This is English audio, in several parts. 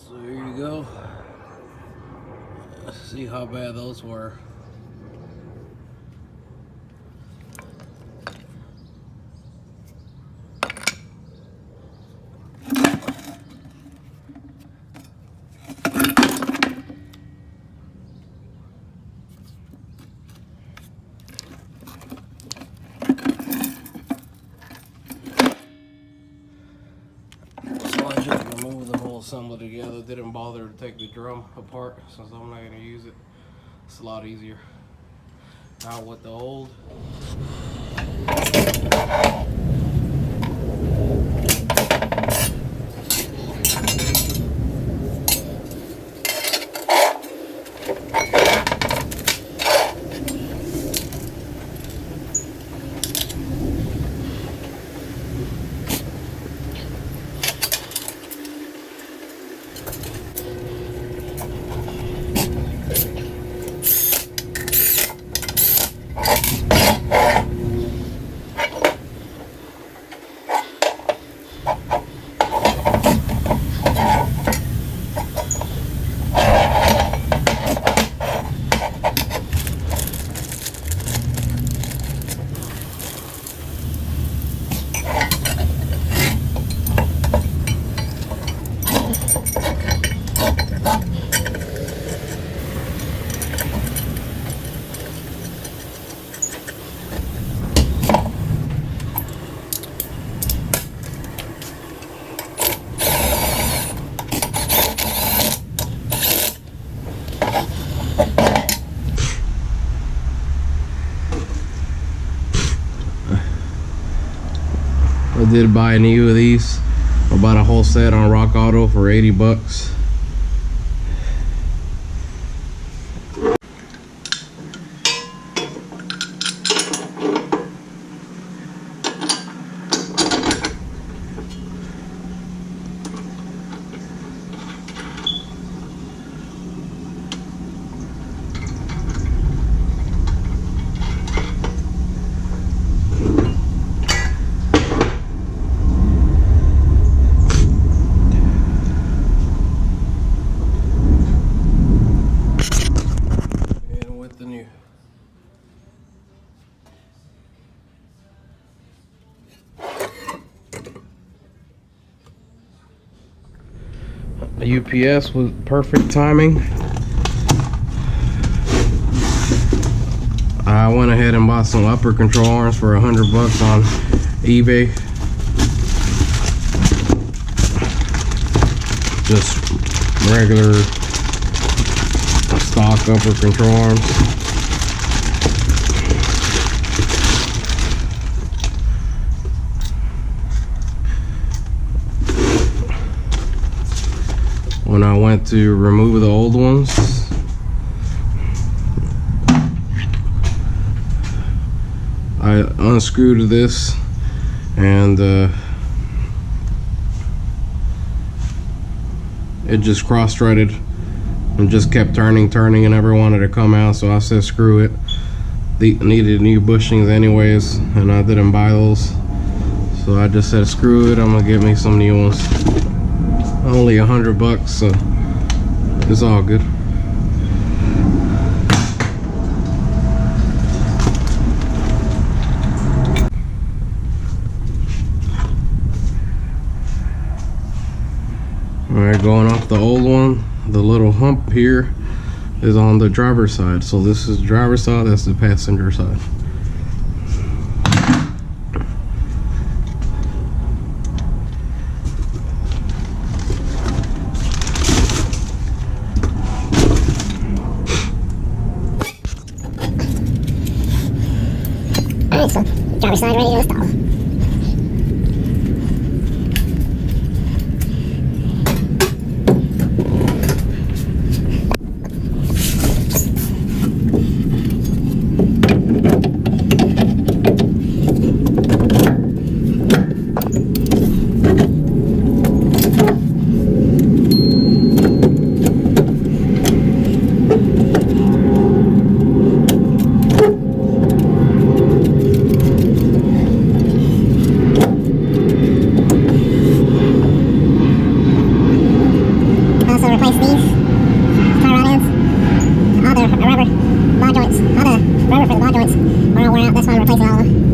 So here you go. See how bad those were. So I just removed the whole assembly together. Didn't bother to take the drum apart since I'm not going to use it. It's a lot easier. Now with the old. I did buy a new of these. I bought a whole set on Rock Auto for 80 bucks. UPS with perfect timing. I went ahead and bought some upper control arms for 100 bucks on eBay. Just regular stock upper control arms. When I went to remove the old ones, I unscrewed this and it just cross-threaded and just kept turning and never wanted to come out, so I said screw it. They needed new bushings anyways and I didn't buy those, so I just said screw it, I'm gonna get me some new ones. Only 100 bucks, so it's all good. Alright, going off the old one, the little hump here is on the driver's side. So this is driver's side, that's the passenger side. Alright, so driver's side ready to install. joints. All the rubber for the ball joints are all worn out. That's why I'm replacing all of them.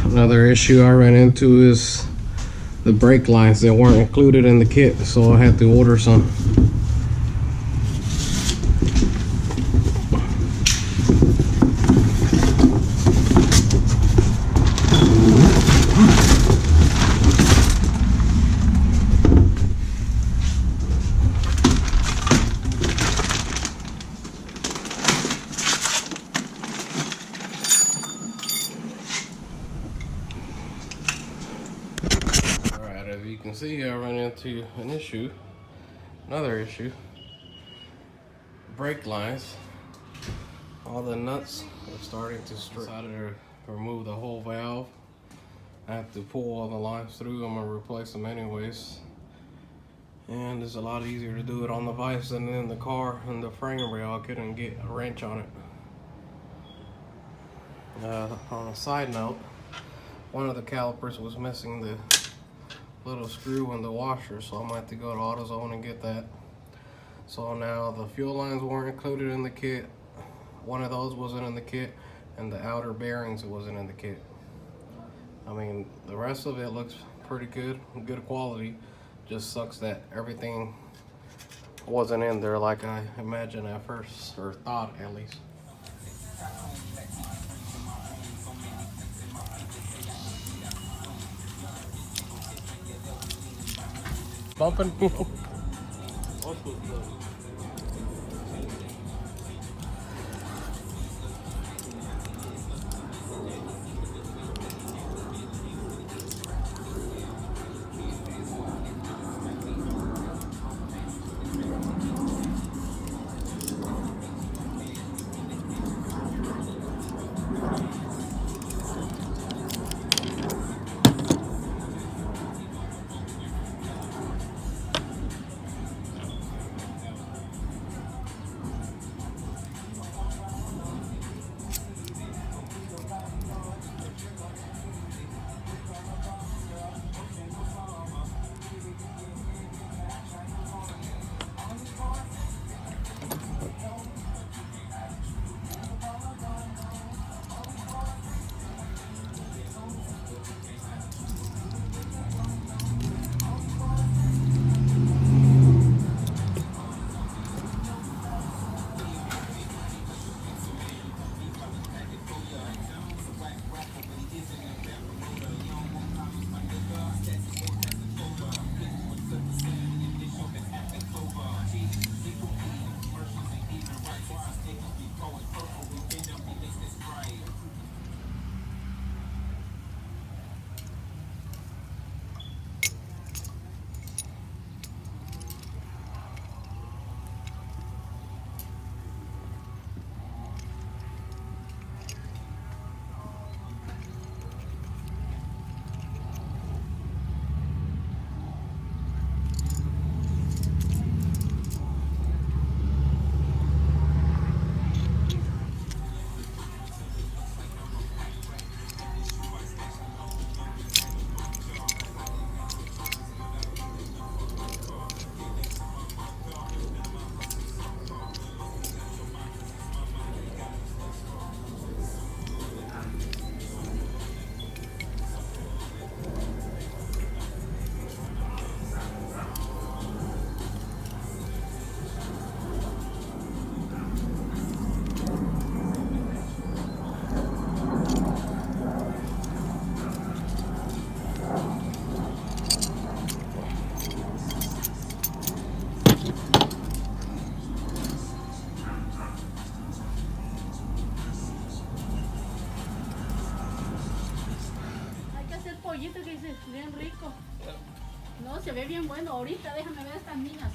Another issue I ran into is the brake lines that weren't included in the kit, so I had to order some. As you can see, I ran into another issue. Brake lines. All the nuts are starting to strip. I decided to remove the whole valve. I have to pull all the lines through. I'm gonna replace them anyways. And it's a lot easier to do it on the vise than in the car and the frame rail. I couldn't get a wrench on it. On a side note, one of the calipers was missing the little screw in the washer, so I'm gonna have to go to AutoZone and get that. So now the fuel lines weren't included in the kit. One of those wasn't in the kit, and the outer bearings wasn't in the kit. I mean, the rest of it looks pretty good quality. Just sucks that everything wasn't in there like I imagined at first, or thought at least. Bumping. Bien rico. No, se ve bien bueno. Ahorita déjame ver a estas niñas.